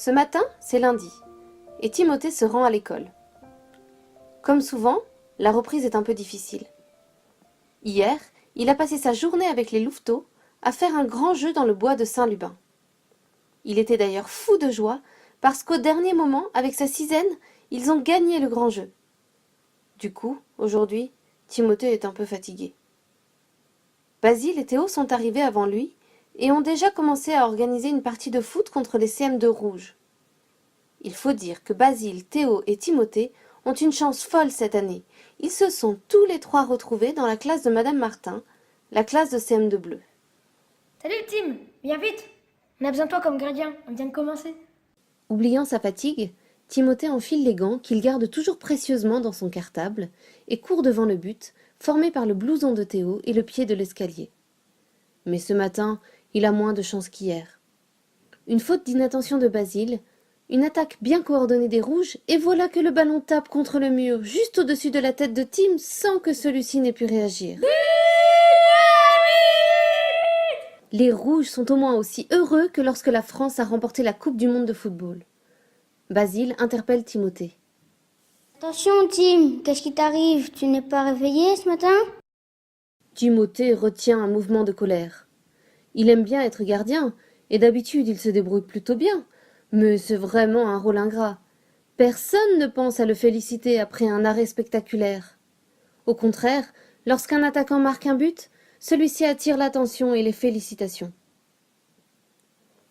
Ce matin, c'est lundi, et Timothée se rend à l'école. Comme souvent, la reprise est un peu difficile. Hier, il a passé sa journée avec les louveteaux à faire un grand jeu dans le bois de Saint-Lubin. Il était d'ailleurs fou de joie parce qu'au dernier moment, avec sa sisaine, ils ont gagné le grand jeu. Du coup, aujourd'hui, Timothée est un peu fatigué. Basile et Théo sont arrivés avant lui et ont déjà commencé à organiser une partie de foot contre les CM2 rouges. Il faut dire que Basile, Théo et Timothée ont une chance folle cette année. Ils se sont tous les trois retrouvés dans la classe de Madame Martin, la classe de CM2 bleu. Salut Tim, viens vite. On a besoin de toi comme gardien, on vient de commencer. Oubliant sa fatigue, Timothée enfile les gants qu'il garde toujours précieusement dans son cartable et court devant le but, formé par le blouson de Théo et le pied de l'escalier. Mais ce matin, il a moins de chance qu'hier. Une faute d'inattention de Basile, une attaque bien coordonnée des rouges, et voilà que le ballon tape contre le mur, juste au-dessus de la tête de Tim, sans que celui-ci n'ait pu réagir. Les rouges sont au moins aussi heureux que lorsque la France a remporté la Coupe du monde de football. Basile interpelle Timothée. Attention Tim, qu'est-ce qui t'arrive? Tu n'es pas réveillé ce matin? Timothée retient un mouvement de colère. Il aime bien être gardien, et d'habitude il se débrouille plutôt bien, mais c'est vraiment un rôle ingrat. Personne ne pense à le féliciter après un arrêt spectaculaire. Au contraire, lorsqu'un attaquant marque un but, celui-ci attire l'attention et les félicitations.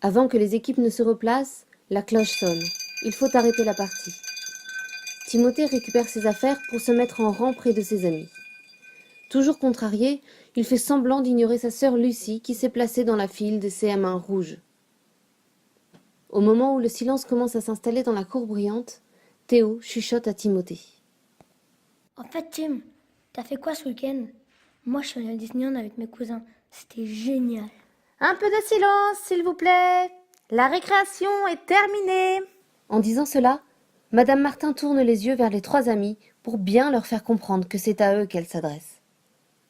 Avant que les équipes ne se replacent, la cloche sonne. Il faut arrêter la partie. Timothée récupère ses affaires pour se mettre en rang près de ses amis. Toujours contrarié, il fait semblant d'ignorer sa sœur Lucie qui s'est placée dans la file des CM1 rouges. Au moment où le silence commence à s'installer dans la cour bruyante, Théo chuchote à Timothée. En fait Tim, t'as fait quoi ce week-end? Moi je suis allée à Disneyland avec mes cousins, c'était génial. Un peu de silence, s'il vous plaît. La récréation est terminée. En disant cela, Madame Martin tourne les yeux vers les trois amis pour bien leur faire comprendre que c'est à eux qu'elle s'adresse.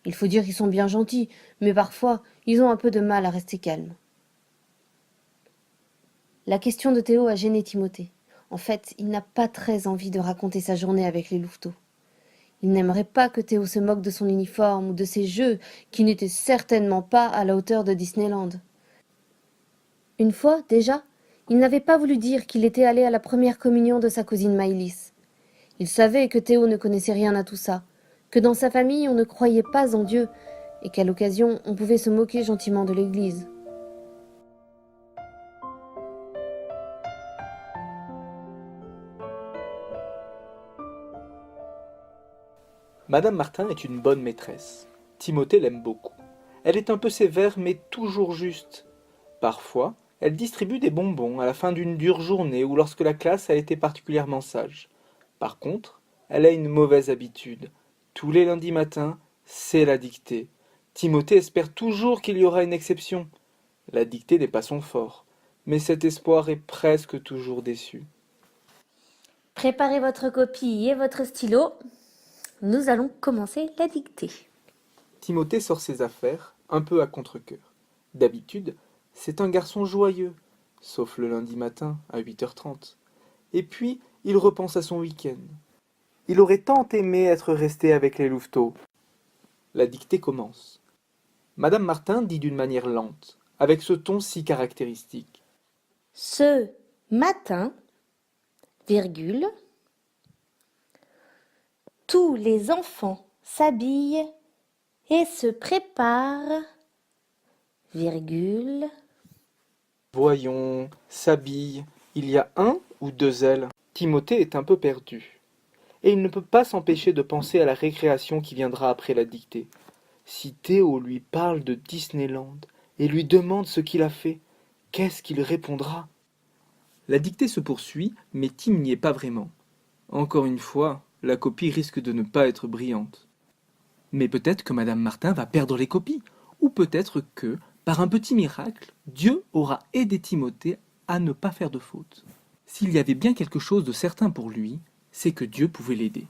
Il faut dire qu'ils sont bien gentils, mais parfois ils ont un peu de mal à rester calmes. La question de Théo a gêné Timothée. En fait, il n'a pas très envie de raconter sa journée avec les louveteaux. Il n'aimerait pas que Théo se moque de son uniforme ou de ses jeux, qui n'étaient certainement pas à la hauteur de Disneyland. Une fois, déjà, il n'avait pas voulu dire qu'il était allé à la première communion de sa cousine Maëlys. Il savait que Théo ne connaissait rien à tout ça, que dans sa famille on ne croyait pas en Dieu, et qu'à l'occasion on pouvait se moquer gentiment de l'Église. Madame Martin est une bonne maîtresse. Timothée l'aime beaucoup. Elle est un peu sévère mais toujours juste. Parfois, elle distribue des bonbons à la fin d'une dure journée ou lorsque la classe a été particulièrement sage. Par contre, elle a une mauvaise habitude. Tous les lundis matins, c'est la dictée. Timothée espère toujours qu'il y aura une exception. La dictée n'est pas son fort, mais cet espoir est presque toujours déçu. Préparez votre copie et votre stylo. Nous allons commencer la dictée. Timothée sort ses affaires, un peu à contre-cœur. D'habitude, c'est un garçon joyeux, sauf le lundi matin à 8h30. Et puis, il repense à son week-end. Il aurait tant aimé être resté avec les louveteaux. La dictée commence. Madame Martin dit d'une manière lente, avec ce ton si caractéristique. Ce matin, virgule, tous les enfants s'habillent et se préparent, virgule. Voyons, s'habille, il y a un ou deux ailes. Timothée est un peu perdu. Et il ne peut pas s'empêcher de penser à la récréation qui viendra après la dictée. Si Théo lui parle de Disneyland et lui demande ce qu'il a fait, qu'est-ce qu'il répondra? La dictée se poursuit, mais Tim n'y est pas vraiment. Encore une fois, la copie risque de ne pas être brillante. Mais peut-être que Madame Martin va perdre les copies, ou peut-être que, par un petit miracle, Dieu aura aidé Timothée à ne pas faire de faute. S'il y avait bien quelque chose de certain pour lui, c'est que Dieu pouvait l'aider.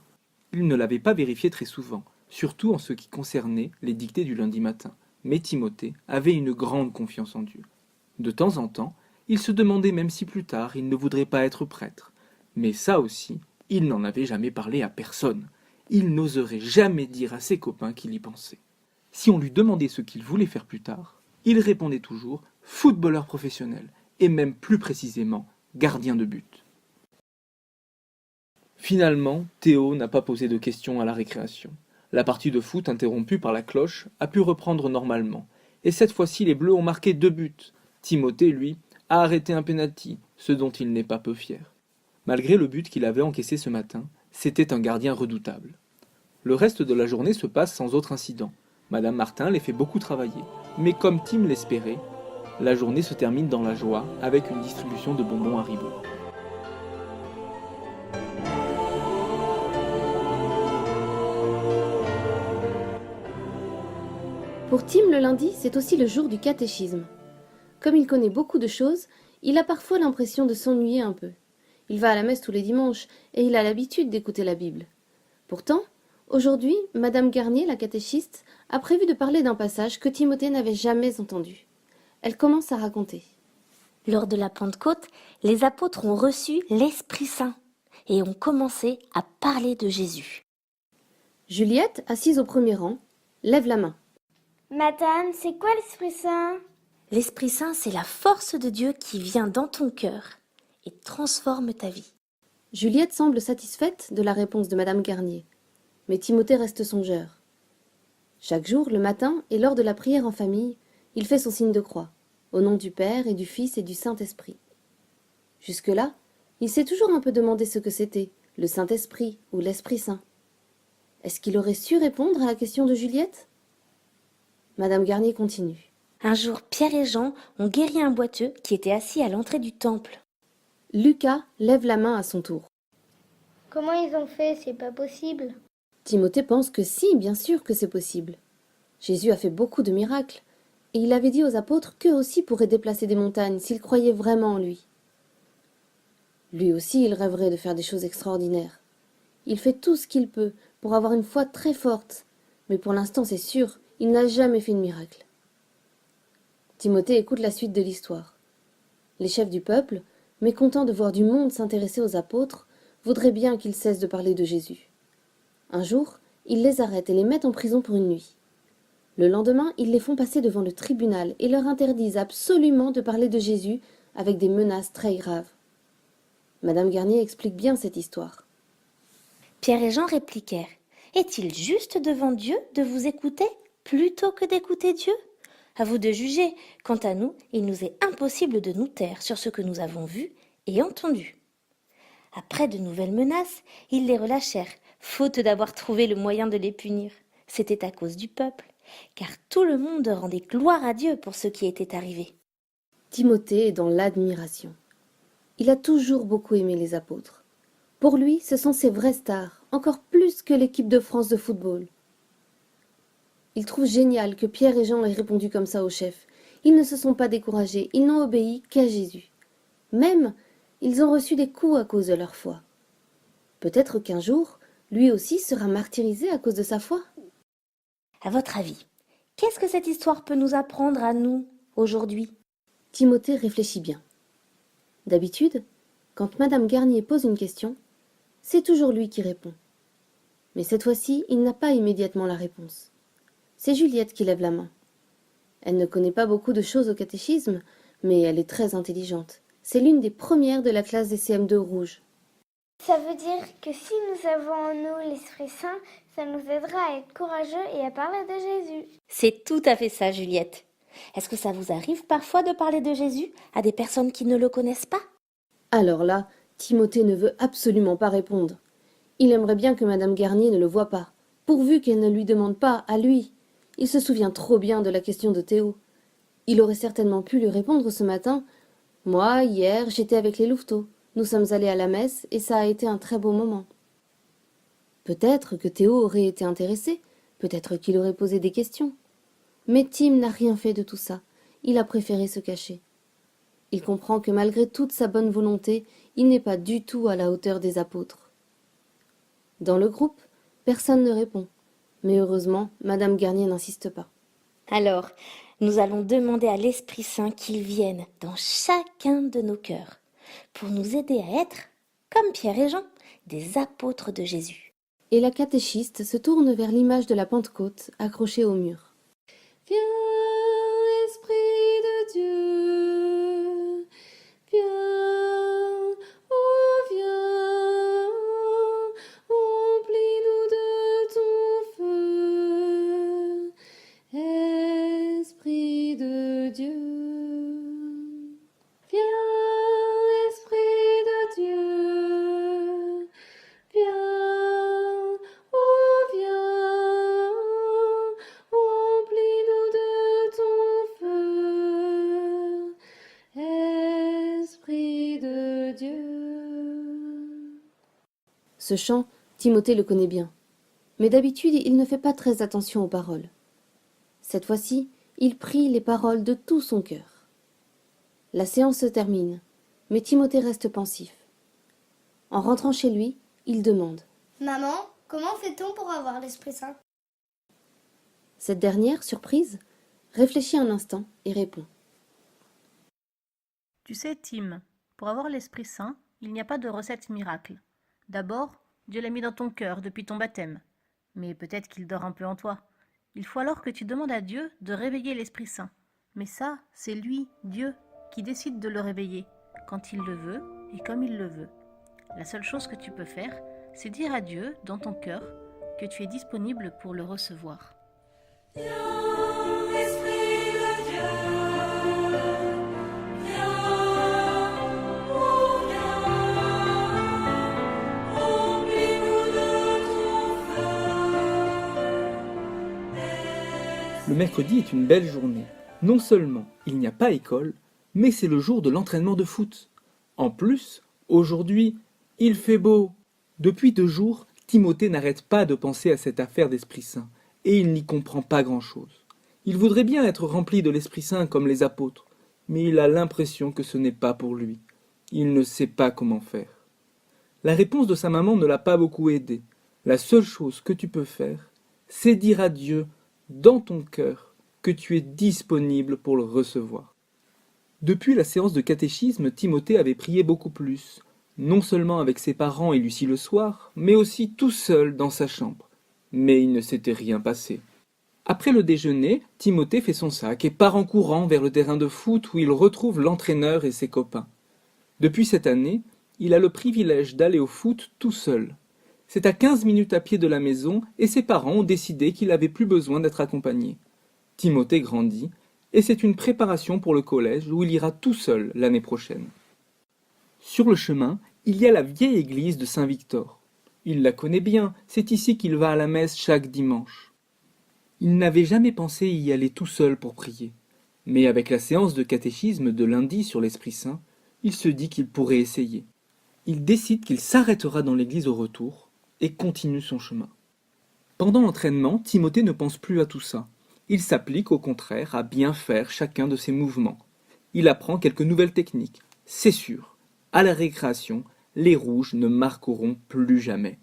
Il ne l'avait pas vérifié très souvent, surtout en ce qui concernait les dictées du lundi matin, mais Timothée avait une grande confiance en Dieu. De temps en temps, Il se demandait même si plus tard il ne voudrait pas être prêtre. Mais ça aussi, il n'en avait jamais parlé à personne. Il n'oserait jamais dire à ses copains qu'il y pensait. Si on lui demandait ce qu'il voulait faire plus tard, il répondait toujours footballeur professionnel, et même plus précisément gardien de but. Finalement, Théo n'a pas posé de questions à la récréation. La partie de foot interrompue par la cloche a pu reprendre normalement, et cette fois-ci les Bleus ont marqué 2 buts. Timothée, lui, a arrêté un penalty, ce dont il n'est pas peu fier. Malgré le but qu'il avait encaissé ce matin, c'était un gardien redoutable. Le reste de la journée se passe sans autre incident. Madame Martin les fait beaucoup travailler, mais comme Tim l'espérait, la journée se termine dans la joie avec une distribution de bonbons Haribo. Pour Tim, le lundi, c'est aussi le jour du catéchisme. Comme il connaît beaucoup de choses, il a parfois l'impression de s'ennuyer un peu. Il va à la messe tous les dimanches et il a l'habitude d'écouter la Bible. Pourtant, aujourd'hui, Madame Garnier, la catéchiste, a prévu de parler d'un passage que Timothée n'avait jamais entendu. Elle commence à raconter. Lors de la Pentecôte, les apôtres ont reçu l'Esprit Saint et ont commencé à parler de Jésus. Juliette, assise au premier rang, lève la main. Madame, c'est quoi l'Esprit Saint? L'Esprit Saint, c'est la force de Dieu qui vient dans ton cœur et transforme ta vie. Juliette semble satisfaite de la réponse de Madame Garnier, mais Timothée reste songeur. Chaque jour, le matin et lors de la prière en famille, il fait son signe de croix, au nom du Père et du Fils et du Saint-Esprit. Jusque-là, il s'est toujours un peu demandé ce que c'était, le Saint-Esprit ou l'Esprit Saint. Est-ce qu'il aurait su répondre à la question de Juliette? Madame Garnier continue. Un jour, Pierre et Jean ont guéri un boiteux qui était assis à l'entrée du temple. Lucas lève la main à son tour. Comment ils ont fait? C'est pas possible. Timothée pense que si, bien sûr que c'est possible. Jésus a fait beaucoup de miracles, et il avait dit aux apôtres qu'eux aussi pourraient déplacer des montagnes s'ils croyaient vraiment en lui. Lui aussi, il rêverait de faire des choses extraordinaires. Il fait tout ce qu'il peut pour avoir une foi très forte, mais pour l'instant, c'est sûr, il n'a jamais fait de miracle. Timothée écoute la suite de l'histoire. Les chefs du peuple, mécontents de voir du monde s'intéresser aux apôtres, voudraient bien qu'ils cessent de parler de Jésus. Un jour, ils les arrêtent et les mettent en prison pour une nuit. Le lendemain, ils les font passer devant le tribunal et leur interdisent absolument de parler de Jésus avec des menaces très graves. Madame Garnier explique bien cette histoire. Pierre et Jean répliquèrent. Est-il juste devant Dieu de vous écouter plutôt que d'écouter Dieu? À vous de juger. Quant à nous, il nous est impossible de nous taire sur ce que nous avons vu et entendu. Après de nouvelles menaces, ils les relâchèrent, faute d'avoir trouvé le moyen de les punir. C'était à cause du peuple, car tout le monde rendait gloire à Dieu pour ce qui était arrivé. Timothée est dans l'admiration. Il a toujours beaucoup aimé les apôtres. Pour lui, ce sont ses vraies stars, encore plus que l'équipe de France de football. Il trouve génial que Pierre et Jean aient répondu comme ça au chef. Ils ne se sont pas découragés, ils n'ont obéi qu'à Jésus. Même, ils ont reçu des coups à cause de leur foi. Peut-être qu'un jour, lui aussi sera martyrisé à cause de sa foi. À votre avis, qu'est-ce que cette histoire peut nous apprendre à nous, aujourd'hui? Timothée réfléchit bien. D'habitude, quand Madame Garnier pose une question, c'est toujours lui qui répond. Mais cette fois-ci, il n'a pas immédiatement la réponse. C'est Juliette qui lève la main. Elle ne connaît pas beaucoup de choses au catéchisme, mais elle est très intelligente. C'est l'une des premières de la classe des CM2 rouges. Ça veut dire que si nous avons en nous l'Esprit Saint, ça nous aidera à être courageux et à parler de Jésus. C'est tout à fait ça, Juliette. Est-ce que ça vous arrive parfois de parler de Jésus à des personnes qui ne le connaissent pas? Alors là, Timothée ne veut absolument pas répondre. Il aimerait bien que Madame Garnier ne le voie pas, pourvu qu'elle ne lui demande pas à lui. Il se souvient trop bien de la question de Théo. Il aurait certainement pu lui répondre ce matin. Moi, hier, j'étais avec les louveteaux. Nous sommes allés à la messe et ça a été un très beau moment. Peut-être que Théo aurait été intéressé, peut-être qu'il aurait posé des questions. Mais Tim n'a rien fait de tout ça. Il a préféré se cacher. Il comprend que malgré toute sa bonne volonté, il n'est pas du tout à la hauteur des apôtres. Dans le groupe, personne ne répond. Mais heureusement, Madame Garnier n'insiste pas. Alors, nous allons demander à l'Esprit Saint qu'il vienne dans chacun de nos cœurs pour nous aider à être, comme Pierre et Jean, des apôtres de Jésus. Et la catéchiste se tourne vers l'image de la Pentecôte accrochée au mur. Viens, Esprit de Dieu, viens, oh viens, remplis-nous de ton feu, Esprit de Dieu. Viens, Esprit de Dieu, viens, oh viens, remplis-nous de ton feu, Esprit de Dieu. Ce chant, Timothée le connaît bien, mais d'habitude il ne fait pas très attention aux paroles. Cette fois-ci, il prie les paroles de tout son cœur. La séance se termine, mais Timothée reste pensif. En rentrant chez lui, il demande. Maman, comment fait-on pour avoir l'Esprit Saint? Cette dernière, surprise, réfléchit un instant et répond. Tu sais, Tim, pour avoir l'Esprit Saint, il n'y a pas de recette miracle. D'abord, Dieu l'a mis dans ton cœur depuis ton baptême. Mais peut-être qu'il dort un peu en toi. Il faut alors que tu demandes à Dieu de réveiller l'Esprit Saint. Mais ça, c'est lui, Dieu, qui décide de le réveiller, quand il le veut et comme il le veut. La seule chose que tu peux faire, c'est dire à Dieu, dans ton cœur, que tu es disponible pour le recevoir. Le mercredi est une belle journée. Non seulement il n'y a pas école, mais c'est le jour de l'entraînement de foot. En plus, aujourd'hui, il fait beau. Depuis 2 jours, Timothée n'arrête pas de penser à cette affaire d'Esprit Saint, et il n'y comprend pas grand-chose. Il voudrait bien être rempli de l'Esprit Saint comme les apôtres, mais il a l'impression que ce n'est pas pour lui. Il ne sait pas comment faire. La réponse de sa maman ne l'a pas beaucoup aidé. La seule chose que tu peux faire, c'est dire à Dieu, dans ton cœur, que tu es disponible pour le recevoir. Depuis la séance de catéchisme, Timothée avait prié beaucoup plus, non seulement avec ses parents et Lucie le soir, mais aussi tout seul dans sa chambre. Mais il ne s'était rien passé. Après le déjeuner, Timothée fait son sac et part en courant vers le terrain de foot où il retrouve l'entraîneur et ses copains. Depuis cette année, il a le privilège d'aller au foot tout seul. C'est à 15 minutes à pied de la maison et ses parents ont décidé qu'il n'avait plus besoin d'être accompagné. Timothée grandit et c'est une préparation pour le collège où il ira tout seul l'année prochaine. Sur le chemin, il y a la vieille église de Saint-Victor. Il la connaît bien, c'est ici qu'il va à la messe chaque dimanche. Il n'avait jamais pensé y aller tout seul pour prier. Mais avec la séance de catéchisme de lundi sur l'Esprit Saint, il se dit qu'il pourrait essayer. Il décide qu'il s'arrêtera dans l'église au retour et continue son chemin. Pendant l'entraînement, Timothée ne pense plus à tout ça. Il s'applique au contraire à bien faire chacun de ses mouvements. Il apprend quelques nouvelles techniques. C'est sûr, à la récréation, les rouges ne marqueront plus jamais.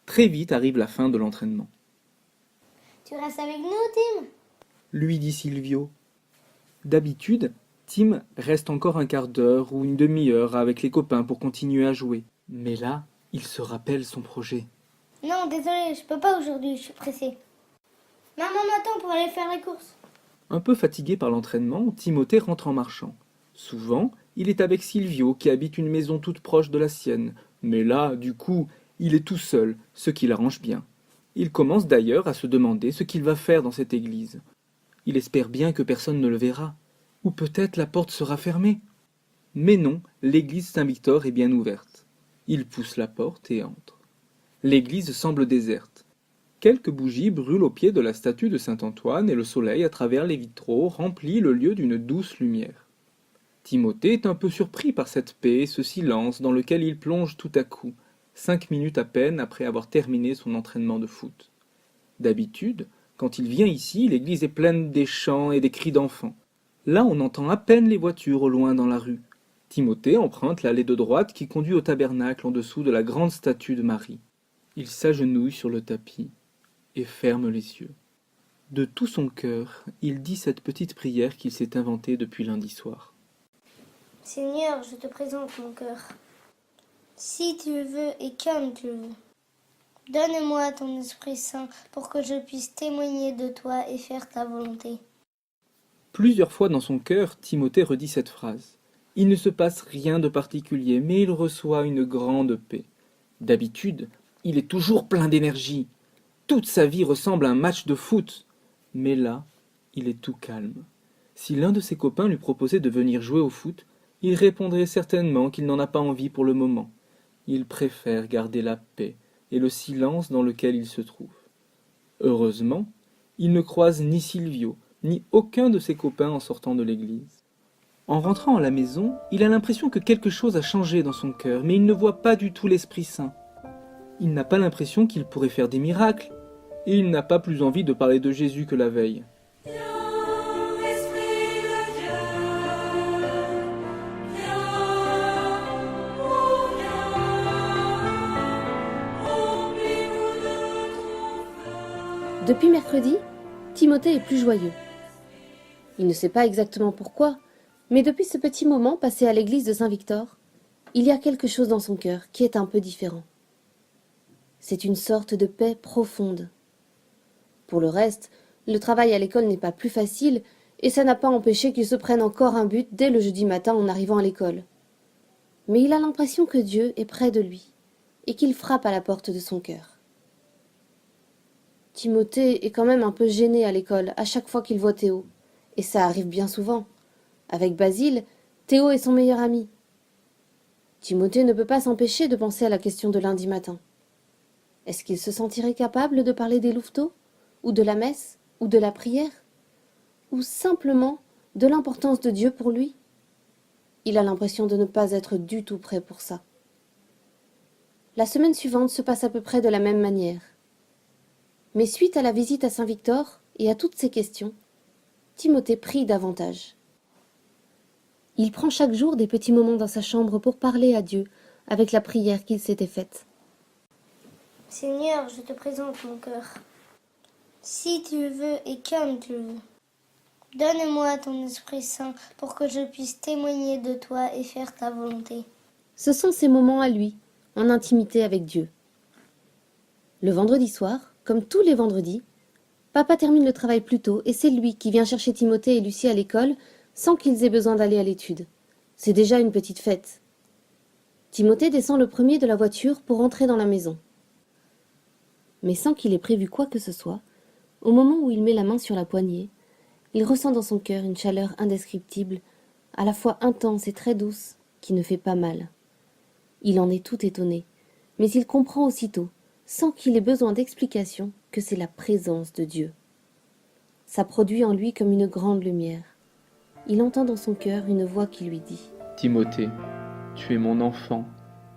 Très vite arrive la fin de l'entraînement. Tu restes avec nous, Tim? Lui dit Silvio. D'habitude, Tim reste encore un quart d'heure ou une demi-heure avec les copains pour continuer à jouer. Mais là, il se rappelle son projet. Non, désolé, je peux pas aujourd'hui, je suis pressée. Maman m'attend pour aller faire les courses. Un peu fatigué par l'entraînement, Timothée rentre en marchant. Souvent, il est avec Silvio qui habite une maison toute proche de la sienne. Mais là, du coup, il est tout seul, ce qui l'arrange bien. Il commence d'ailleurs à se demander ce qu'il va faire dans cette église. Il espère bien que personne ne le verra. Ou peut-être la porte sera fermée. Mais non, l'église Saint-Victor est bien ouverte. Il pousse la porte et entre. L'église semble déserte. Quelques bougies brûlent au pied de la statue de Saint-Antoine et le soleil, à travers les vitraux, remplit le lieu d'une douce lumière. Timothée est un peu surpris par cette paix et ce silence dans lequel il plonge tout à coup, 5 minutes à peine après avoir terminé son entraînement de foot. D'habitude, quand il vient ici, l'église est pleine des chants et des cris d'enfants. Là, on entend à peine les voitures au loin dans la rue. Timothée emprunte l'allée de droite qui conduit au tabernacle en dessous de la grande statue de Marie. Il s'agenouille sur le tapis et ferme les yeux. De tout son cœur, il dit cette petite prière qu'il s'est inventée depuis lundi soir. Seigneur, je te présente mon cœur. Si tu le veux et comme tu le veux. Donne-moi ton Esprit Saint pour que je puisse témoigner de toi et faire ta volonté. Plusieurs fois dans son cœur, Timothée redit cette phrase. Il ne se passe rien de particulier, mais il reçoit une grande paix. D'habitude, il est toujours plein d'énergie. Toute sa vie ressemble à un match de foot. Mais là, il est tout calme. Si l'un de ses copains lui proposait de venir jouer au foot, il répondrait certainement qu'il n'en a pas envie pour le moment. Il préfère garder la paix et le silence dans lequel il se trouve. Heureusement, il ne croise ni Silvio, ni aucun de ses copains en sortant de l'église. En rentrant à la maison, il a l'impression que quelque chose a changé dans son cœur, mais il ne voit pas du tout l'Esprit Saint. Il n'a pas l'impression qu'il pourrait faire des miracles, et il n'a pas plus envie de parler de Jésus que la veille. Depuis mercredi, Timothée est plus joyeux. Il ne sait pas exactement pourquoi, mais depuis ce petit moment passé à l'église de Saint-Victor, il y a quelque chose dans son cœur qui est un peu différent. C'est une sorte de paix profonde. Pour le reste, le travail à l'école n'est pas plus facile et ça n'a pas empêché qu'il se prenne encore un but dès le jeudi matin en arrivant à l'école. Mais il a l'impression que Dieu est près de lui et qu'il frappe à la porte de son cœur. Timothée est quand même un peu gêné à l'école à chaque fois qu'il voit Théo, et ça arrive bien souvent. Avec Basile, Théo est son meilleur ami. Timothée ne peut pas s'empêcher de penser à la question de lundi matin. Est-ce qu'il se sentirait capable de parler des louveteaux, ou de la messe, ou de la prière, ou simplement de l'importance de Dieu pour lui? Il a l'impression de ne pas être du tout prêt pour ça. La semaine suivante se passe à peu près de la même manière. Mais suite à la visite à Saint-Victor et à toutes ces questions, Timothée prie davantage. Il prend chaque jour des petits moments dans sa chambre pour parler à Dieu avec la prière qu'il s'était faite. Seigneur, je te présente mon cœur. Si tu le veux et comme tu le veux. Donne-moi ton Esprit Saint pour que je puisse témoigner de toi et faire ta volonté. Ce sont ses moments à lui, en intimité avec Dieu. Le vendredi soir, comme tous les vendredis, papa termine le travail plus tôt et c'est lui qui vient chercher Timothée et Lucie à l'école sans qu'ils aient besoin d'aller à l'étude. C'est déjà une petite fête. Timothée descend le premier de la voiture pour entrer dans la maison. Mais sans qu'il ait prévu quoi que ce soit, au moment où il met la main sur la poignée, il ressent dans son cœur une chaleur indescriptible, à la fois intense et très douce, qui ne fait pas mal. Il en est tout étonné, mais il comprend aussitôt, sans qu'il ait besoin d'explication, que c'est la présence de Dieu. Ça produit en lui comme une grande lumière. Il entend dans son cœur une voix qui lui dit « Timothée, tu es mon enfant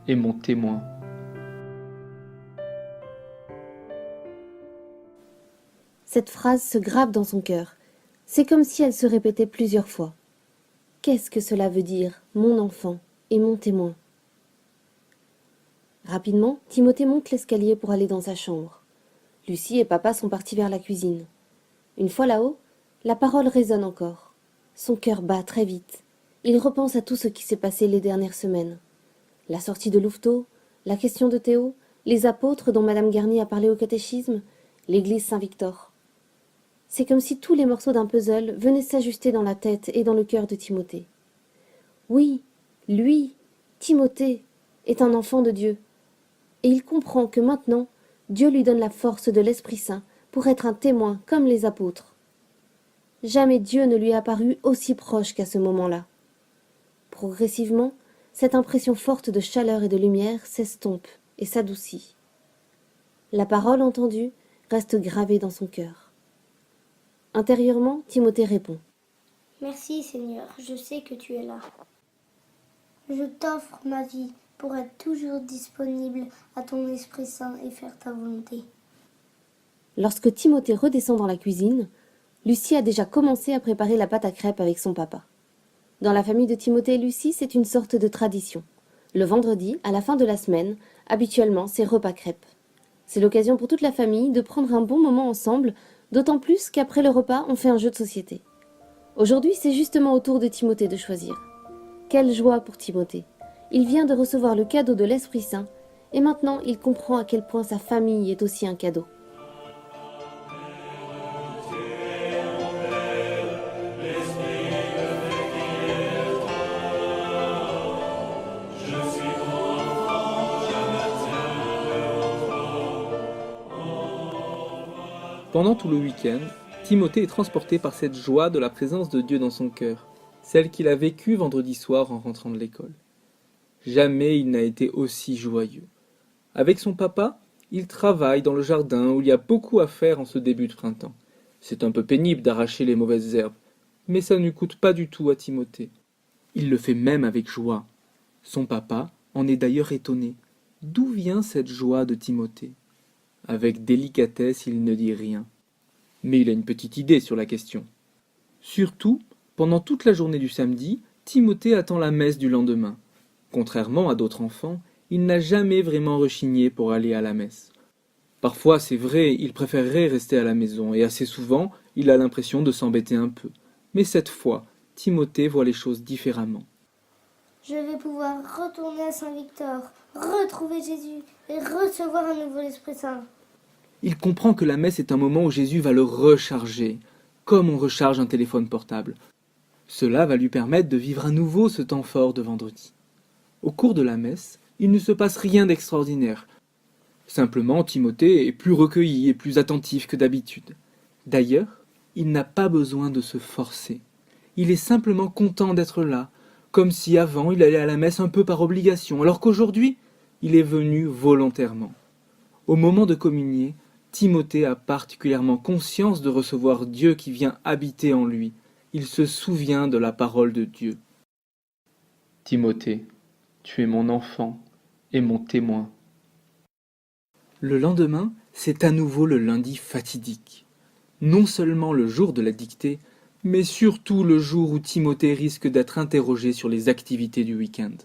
et mon témoin. » Cette phrase se grave dans son cœur. C'est comme si elle se répétait plusieurs fois. Qu'est-ce que cela veut dire, mon enfant et mon témoin? Rapidement, Timothée monte l'escalier pour aller dans sa chambre. Lucie et papa sont partis vers la cuisine. Une fois là-haut, la parole résonne encore. Son cœur bat très vite. Il repense à tout ce qui s'est passé les dernières semaines. La sortie de Louveteau, la question de Théo, les apôtres dont Madame Garnier a parlé au catéchisme, l'église Saint-Victor. C'est comme si tous les morceaux d'un puzzle venaient s'ajuster dans la tête et dans le cœur de Timothée. Oui, lui, Timothée, est un enfant de Dieu. Et il comprend que maintenant, Dieu lui donne la force de l'Esprit Saint pour être un témoin comme les apôtres. Jamais Dieu ne lui est apparu aussi proche qu'à ce moment-là. Progressivement, cette impression forte de chaleur et de lumière s'estompe et s'adoucit. La parole entendue reste gravée dans son cœur. Intérieurement, Timothée répond. Merci Seigneur, je sais que tu es là. Je t'offre ma vie pour être toujours disponible à ton Esprit Saint et faire ta volonté. Lorsque Timothée redescend dans la cuisine, Lucie a déjà commencé à préparer la pâte à crêpes avec son papa. Dans la famille de Timothée et Lucie, c'est une sorte de tradition. Le vendredi, à la fin de la semaine, habituellement, c'est repas crêpes. C'est l'occasion pour toute la famille de prendre un bon moment ensemble, d'autant plus qu'après le repas, on fait un jeu de société. Aujourd'hui, c'est justement au tour de Timothée de choisir. Quelle joie pour Timothée! Il vient de recevoir le cadeau de l'Esprit Saint, et maintenant il comprend à quel point sa famille est aussi un cadeau. Pendant tout le week-end, Timothée est transporté par cette joie de la présence de Dieu dans son cœur, celle qu'il a vécue vendredi soir en rentrant de l'école. Jamais il n'a été aussi joyeux. Avec son papa, il travaille dans le jardin où il y a beaucoup à faire en ce début de printemps. C'est un peu pénible d'arracher les mauvaises herbes, mais ça ne coûte pas du tout à Timothée. Il le fait même avec joie. Son papa en est d'ailleurs étonné. D'où vient cette joie de Timothée? Avec délicatesse, il ne dit rien. Mais il a une petite idée sur la question. Surtout, pendant toute la journée du samedi, Timothée attend la messe du lendemain. Contrairement à d'autres enfants, il n'a jamais vraiment rechigné pour aller à la messe. Parfois, c'est vrai, il préférerait rester à la maison, et assez souvent, il a l'impression de s'embêter un peu. Mais cette fois, Timothée voit les choses différemment. Je vais pouvoir retourner à Saint-Victor, retrouver Jésus et recevoir à nouveau l'Esprit Saint. Il comprend que la messe est un moment où Jésus va le recharger, comme on recharge un téléphone portable. Cela va lui permettre de vivre à nouveau ce temps fort de vendredi. Au cours de la messe, il ne se passe rien d'extraordinaire. Simplement, Timothée est plus recueilli et plus attentif que d'habitude. D'ailleurs, il n'a pas besoin de se forcer. Il est simplement content d'être là, comme si avant il allait à la messe un peu par obligation, alors qu'aujourd'hui, il est venu volontairement. Au moment de communier, Timothée a particulièrement conscience de recevoir Dieu qui vient habiter en lui. Il se souvient de la parole de Dieu. Timothée, tu es mon enfant et mon témoin. Le lendemain, c'est à nouveau le lundi fatidique. Non seulement le jour de la dictée, mais surtout le jour où Timothée risque d'être interrogé sur les activités du week-end.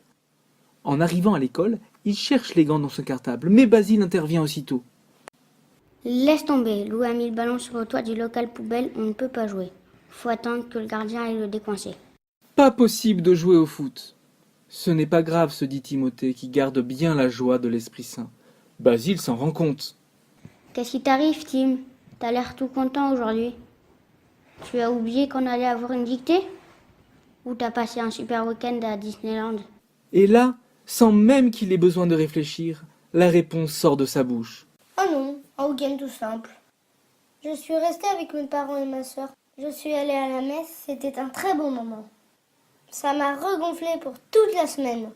En arrivant à l'école, il cherche les gants dans son cartable, mais Basile intervient aussitôt. Laisse tomber, Lou a mis le ballon sur le toit du local poubelle, on ne peut pas jouer. Faut attendre que le gardien aille le décoincer. Pas possible de jouer au foot. Ce n'est pas grave, se dit Timothée, qui garde bien la joie de l'Esprit Saint. Basile s'en rend compte. Qu'est-ce qui t'arrive, Tim? T'as l'air tout content aujourd'hui. Tu as oublié qu'on allait avoir une dictée? Ou t'as passé un super week-end à Disneyland? Et là, sans même qu'il ait besoin de réfléchir, la réponse sort de sa bouche. Oh non, un week-end tout simple. Je suis restée avec mes parents et ma sœur. Je suis allée à la messe, c'était un très bon moment. Ça m'a regonflé pour toute la semaine.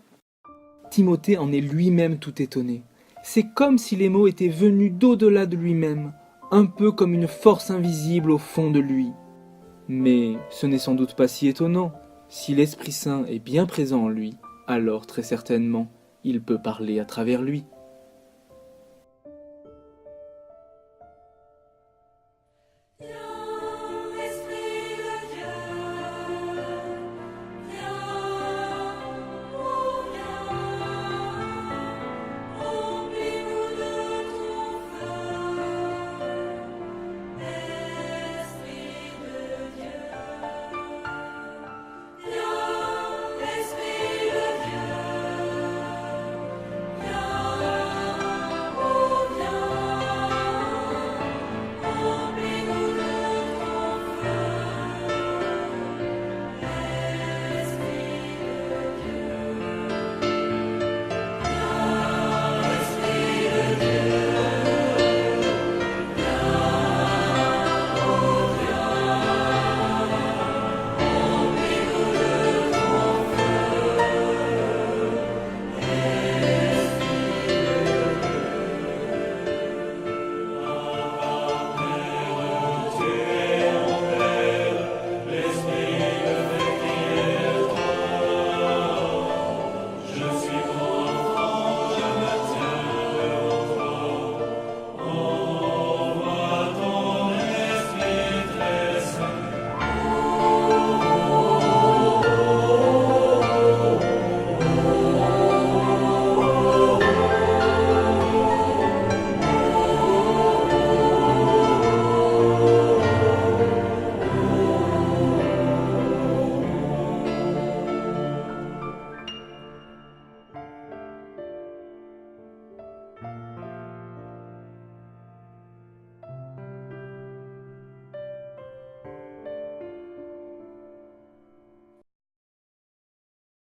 Timothée en est lui-même tout étonné. C'est comme si les mots étaient venus d'au-delà de lui-même, un peu comme une force invisible au fond de lui. Mais ce n'est sans doute pas si étonnant. Si l'Esprit Saint est bien présent en lui, alors très certainement, il peut parler à travers lui.